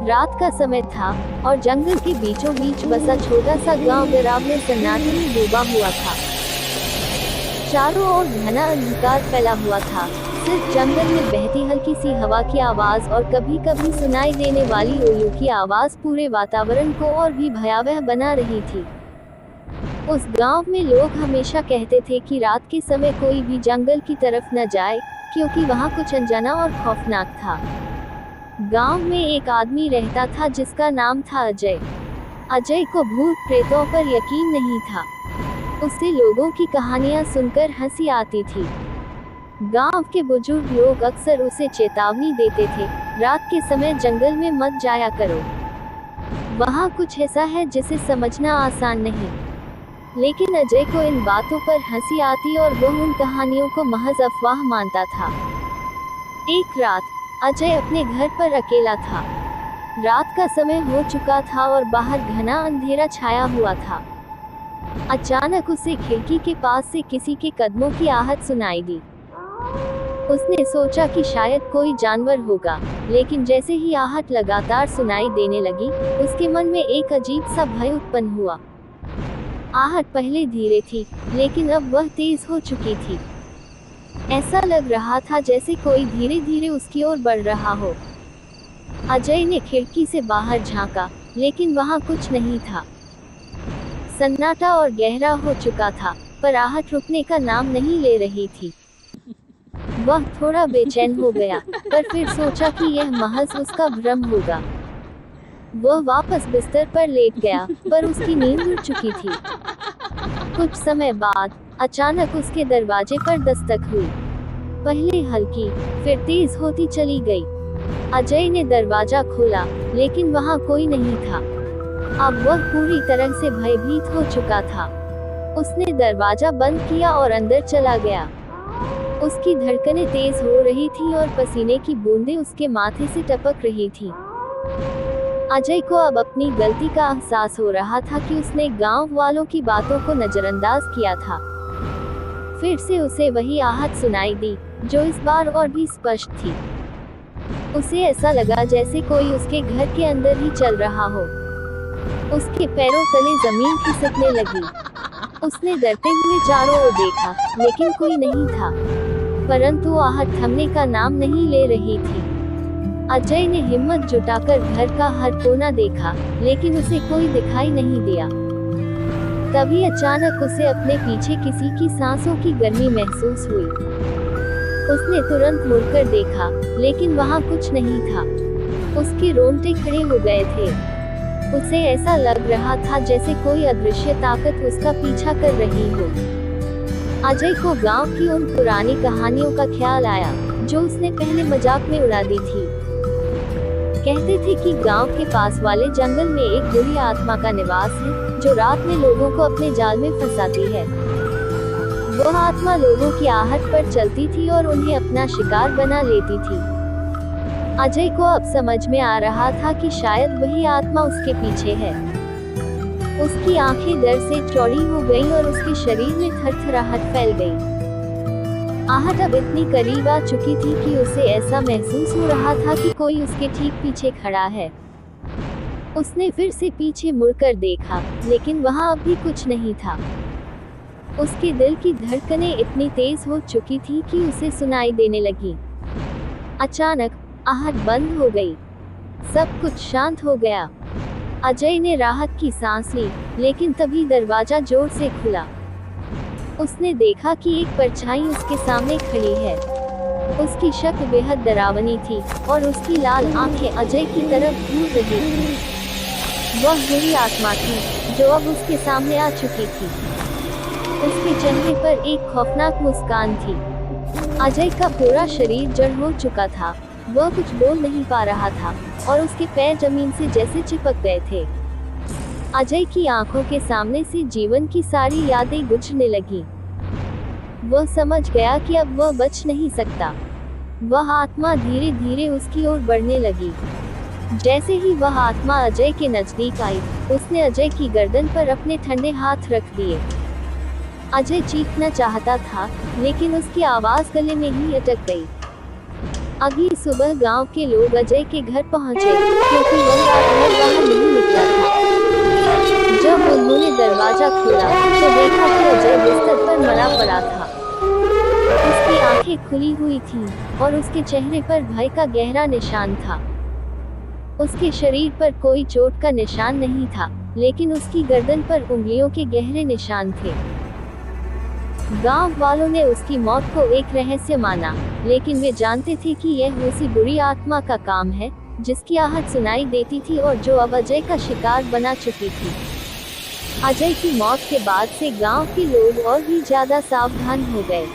रात का समय था और जंगल के बीचों बीच बसा छोटा सा गांव डरावने सन्नाटे में डूबा हुआ था। चारों ओर घना अंधकार फैला हुआ था। सिर्फ जंगल में बहती हल्की सी हवा की आवाज और कभी कभी सुनाई देने वाली उल्लू की आवाज पूरे वातावरण को और भी भयावह बना रही थी। उस गांव में लोग हमेशा कहते थे कि रात के समय कोई भी जंगल की तरफ न जाए, क्योंकि वहां कुछ अनजाना और खौफनाक था। गांव में एक आदमी रहता था जिसका नाम था अजय। अजय को भूत प्रेतों पर यकीन नहीं था। उससे लोगों की कहानियां सुनकर हंसी आती थी। गांव के बुजुर्ग लोग अक्सर उसे चेतावनी देते थे, रात के समय जंगल में मत जाया करो। वहां कुछ ऐसा है जिसे समझना आसान नहीं। लेकिन अजय को इन बातों पर हंसी आती और वह उन कहानियों को महज अफवाह मानता था। एक रात अजय अपने घर पर अकेला था। रात का समय हो चुका था और बाहर घना अंधेरा छाया हुआ था। अचानक उसे खिड़की के पास से किसी के कदमों की आहट सुनाई दी। उसने सोचा कि शायद कोई जानवर होगा, लेकिन जैसे ही आहट लगातार सुनाई देने लगी, उसके मन में एक अजीब सा भय उत्पन्न हुआ। आहट पहले धीरे थी, लेकिन अब वह तेज हो चुकी थी। ऐसा लग रहा था जैसे कोई धीरे धीरे उसकी ओर बढ़ रहा हो। अजय ने खिड़की से बाहर झांका, लेकिन वहां कुछ नहीं था। सन्नाटा और गहरा हो चुका था, पर आहट रुकने का नाम नहीं ले रही थी। वह थोड़ा बेचैन हो गया, पर फिर सोचा कि यह महज उसका भ्रम होगा। वह वापस बिस्तर पर लेट गया, पर उसकी नींद उड़ चुकी थी। कुछ समय बाद अचानक उसके दरवाजे पर दस्तक हुई। पहले हल्की, फिर तेज होती चली गई। अजय ने दरवाजा खोला, लेकिन वहां कोई नहीं था। अब वह पूरी तरह से भयभीत हो चुका था। उसने दरवाजा बंद किया और अंदर चला गया। उसकी धड़कनें तेज हो रही थीं और पसीने की बूंदें उसके माथे से टपक रही थीं। अजय को अब अपनी गलती का एहसास हो रहा था कि उसने गांव वालों की बातों को नजरअंदाज किया था। फिर से उसे वही आहट सुनाई दी, जो इस बार और भी स्पष्ट थी। उसे ऐसा लगा जैसे कोई उसके घर के अंदर ही चल रहा हो। उसके पैरों तले जमीन खिसकने लगी। उसने डरते हुए चारों ओर देखा, लेकिन कोई नहीं था। परंतु आहट थमने का नाम नहीं ले रही थी। अजय ने हिम्मत जुटाकर घर का हर कोना देखा, लेकिन उसे कोई दिखाई नहीं दिया। तभी अचानक उसे अपने पीछे किसी की सांसों की गर्मी महसूस हुई। उसने तुरंत मुड़कर देखा, लेकिन वहां कुछ नहीं था। उसके रोंगटे खड़े हो गए थे। उसे ऐसा लग रहा था जैसे कोई अदृश्य ताकत उसका पीछा कर रही हो। अजय को गांव की उन पुरानी कहानियों का ख्याल आया, जो उसने पहले मजाक में उड़ा दी थी। कहते थे कि गांव के पास वाले जंगल में एक बुरी आत्मा का निवास है, जो रात में लोगों को अपने जाल में फंसाती है। वह आत्मा लोगों की आहट पर चलती थी और उन्हें अपना शिकार बना लेती थी। अजय को अब समझ में आ रहा था कि शायद वही आत्मा उसके पीछे है। उसकी आंखें डर से चौड़ी हो गईं और उसके शरीर में थरथराहट फैल गई। आहट अब इतनी करीब आ चुकी थी कि उसे ऐसा महसूस हो रहा था कि कोई उसके ठीक पीछे खड़ा है। उसने फिर से पीछे मुड़कर देखा, लेकिन वहां अब भी कुछ नहीं था। उसके दिल की धड़कनें इतनी तेज हो चुकी थी कि उसे सुनाई देने लगी। अचानक आहट बंद हो गई। सब कुछ शांत हो गया। अजय ने राहत की सांस ली, लेकिन तभी दरवाजा जोर से खुला। उसने देखा कि एक परछाई उसके सामने खड़ी है। उसकी शक्ल बेहद डरावनी थी और उसकी लाल आंखें अजय की तरफ घूर रही थीं। वह बुरी आत्मा थी, जो अब उसके सामने आ चुकी थी। उसके चेहरे पर एक खौफनाक मुस्कान थी। अजय का पूरा शरीर जड़ हो चुका था। वह कुछ बोल नहीं पा रहा था और उसके पैर जमीन से जैसे चिपक गए थे। अजय की आंखों के सामने से जीवन की सारी यादें गुजरने लगी। वह समझ गया कि अब वह बच नहीं सकता। वह आत्मा धीरे धीरे उसकी ओर बढ़ने लगी। जैसे ही वह आत्मा अजय के नजदीक आई, उसने अजय की गर्दन पर अपने ठंडे हाथ रख दिए। अजय चीखना चाहता था, लेकिन उसकी आवाज गले में ही अटक गई। अगली सुबह गांव के लोग अजय के घर पहुंचे, क्योंकि वह रात भर बाहर नहीं निकला था। जब उन्होंने दरवाजा खोला तो देखा कि अजय बिस्तर पर मरा पड़ा था। उसकी आंखें खुली हुई थीं और उसके चेहरे पर भय का गहरा निशान था। उसके शरीर पर कोई चोट का निशान नहीं था, लेकिन उसकी गर्दन पर उंगलियों के गहरे निशान थे। गांव वालों ने उसकी मौत को एक रहस्य माना, लेकिन वे जानते थे कि यह उसी बुरी आत्मा का काम है, जिसकी आहट सुनाई देती थी और जो अब अजय का शिकार बना चुकी थी। अजय की मौत के बाद से गांव के लोग और भी ज्यादा सावधान हो गए।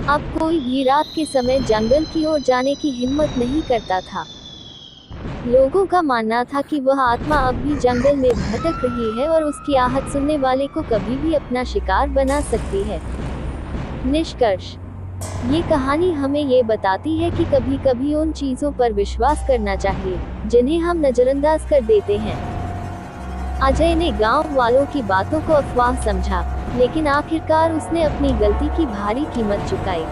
अब कोई भी रात के समय जंगल की ओर जाने की हिम्मत नहीं करता था। लोगों का मानना था कि वह आत्मा अब भी जंगल में भटक रही है और उसकी आहट सुनने वाले को कभी भी अपना शिकार बना सकती है। निष्कर्ष: ये कहानी हमें ये बताती है कि कभी कभी उन चीजों पर विश्वास करना चाहिए जिन्हें हम नजरअंदाज कर देते हैं। अजय ने गांव वालों की बातों को अफवाह समझा, लेकिन आखिरकार उसने अपनी गलती की भारी कीमत चुकाई।